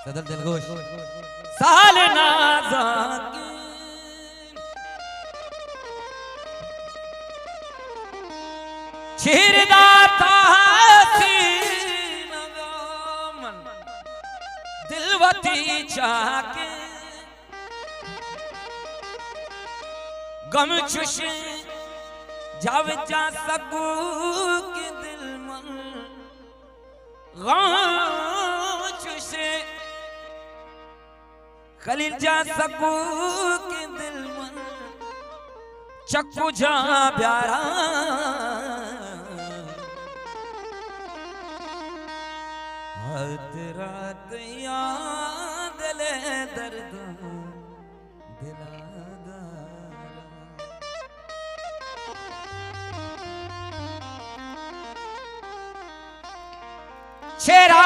सदर दिलगोश साल नाज़ाकी छिरदाता सीनगमन दिलवती चाके गम चुश जाव जा सकू के दिल मन गम चुशे खलील जा सकू के दिल मन चक्कू जा प्यारा हद रात याद ले दर्द दिलादा चेहरा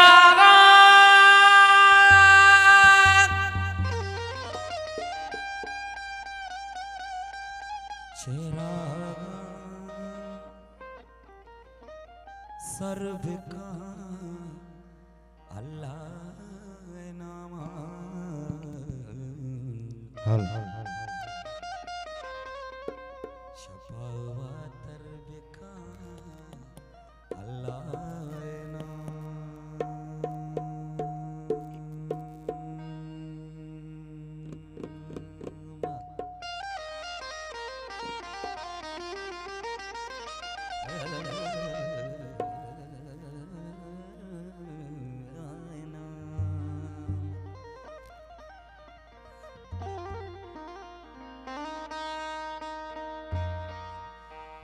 सर्व का अल्लाह नामा छपावा तरब का अल्लाह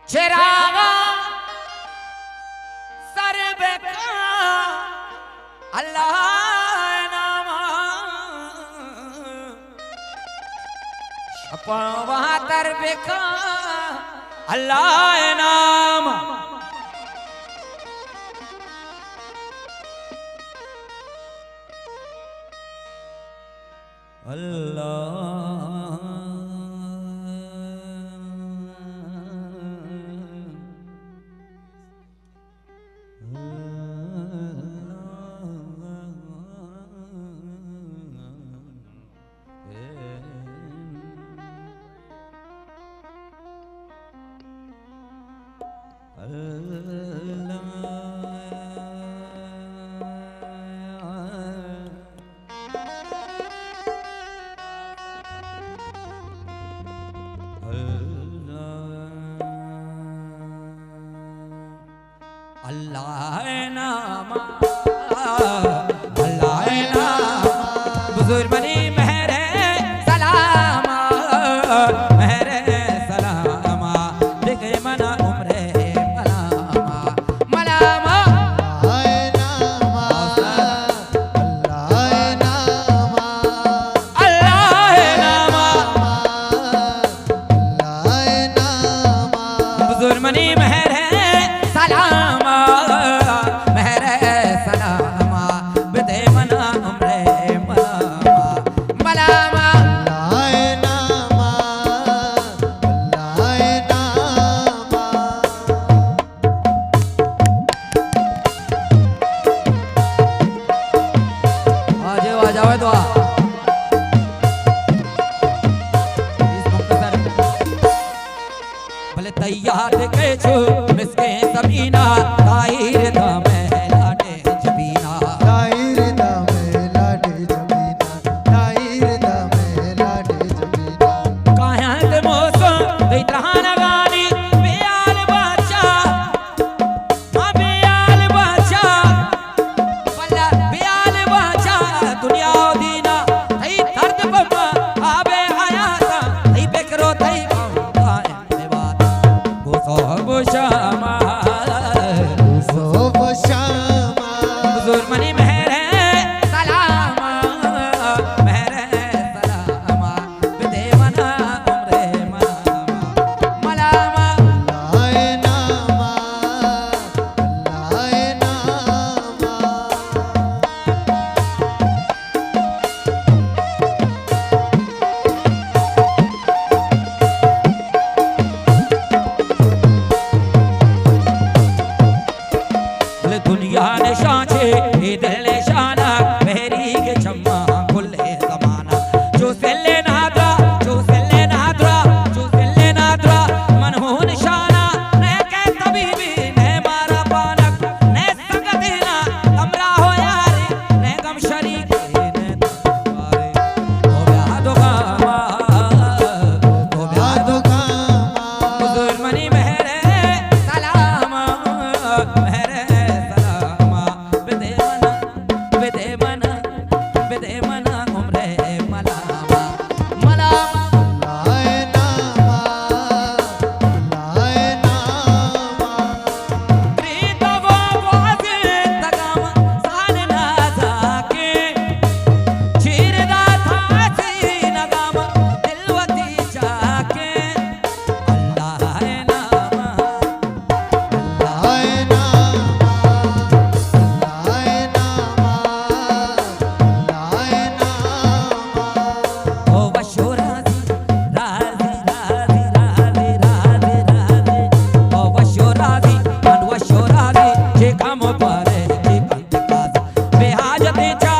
चेहरा सर्व का अल्लाह नामा छपावा तरब का अल्लाह नामा अल्लाह नाम बुजुर्ग बनी मेहरे सलामा मेहरे सलामा दिखे मना उम्रे मलामा मलामा अल्लाह नामा छू मिसके सबीना ताहिर दामे लाडे जबीना ताहिर दामे लाडे जबीना ताहिर दामे लाडे जबीना काया ते मौसम इतहान गानी बेयाल बादशाह बेयाल बादशाह बल्ला बेयाल बादशाह दुनिया दीना हई दर्द बम्मा आबे हयाता हई बेकरो तई काए बात गोसो शामा सोब शामा हुजूर मनी मेहर सलामा मेहर सलामा बिदे मना उम्रे मलामा लाए नामा लाए नामा दुनिया ने शांचे दिल ने शाना मेरी के चम्मा खुले जमाना जो सिले नादरा जो सिले नादरा जो सिले नादरा मनहून शाना ने के तबीबी ने मारा पानक ने संग देना कमरा हो यारी ने गम शरीक ने तुम्हारे हो ब्याह दो गामा हो ब्याह दो हुजूर मनी मेहर सलामा मेहर सलामा बिदे मना उम्रे मलामा मलामा लाए नामा लाए नामा प्रीता वो वाजे तगम सान ना जाके चीरदा था सी नगम दिलवती जाके अल्लाह है नामा लाए नामा लाए नामा लाए नामा ओ वशो राजी राजी राजी राजी राजी राजी ओ वशो राजी मन वशो राजी जे काम पारे जे कंत काज बेहाजते चा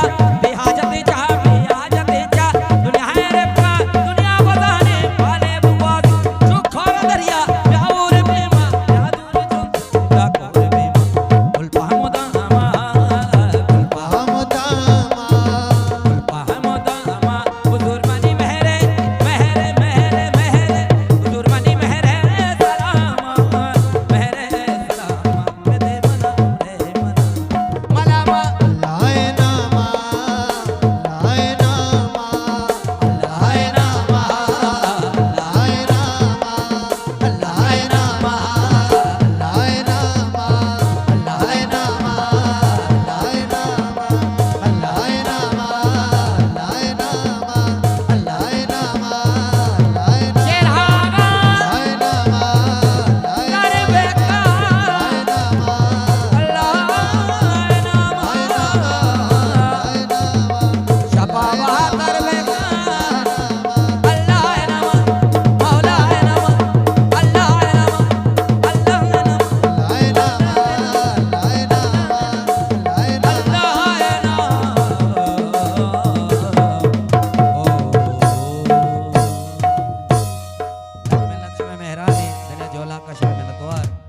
बेहाजते चा बेहाजते चा दुनिया है रे का दुनिया बदाने वाले बुआदी जो खोर दरिया प्यार प्रेमा यादूर जो डाकोर बेमा उल्पा मोदामा उल्पा हमदामा मोदामा हुजूर मनी मेहरे मेहरे मेहरे मेहरे हुजूर मनी मेहरे सलामा मेहरे सलामा बिदे मना उम्रे मलामा लाए नामा लाए नामा लाए नामा लाए नामा लाए नामा लाए नामा लाए नामा लाए नामा लाए नामा लाए नामा लाए नामा लाए शेरहागा लाए नामा लाए करबेका नामा अल्लाह नामा शबावा करबेका अल्लाह नामा मौला नामा अल्लाह नामा अल्लाह नामा लक्ष्मी मेहरानी दिले झोला का शामिल द्वार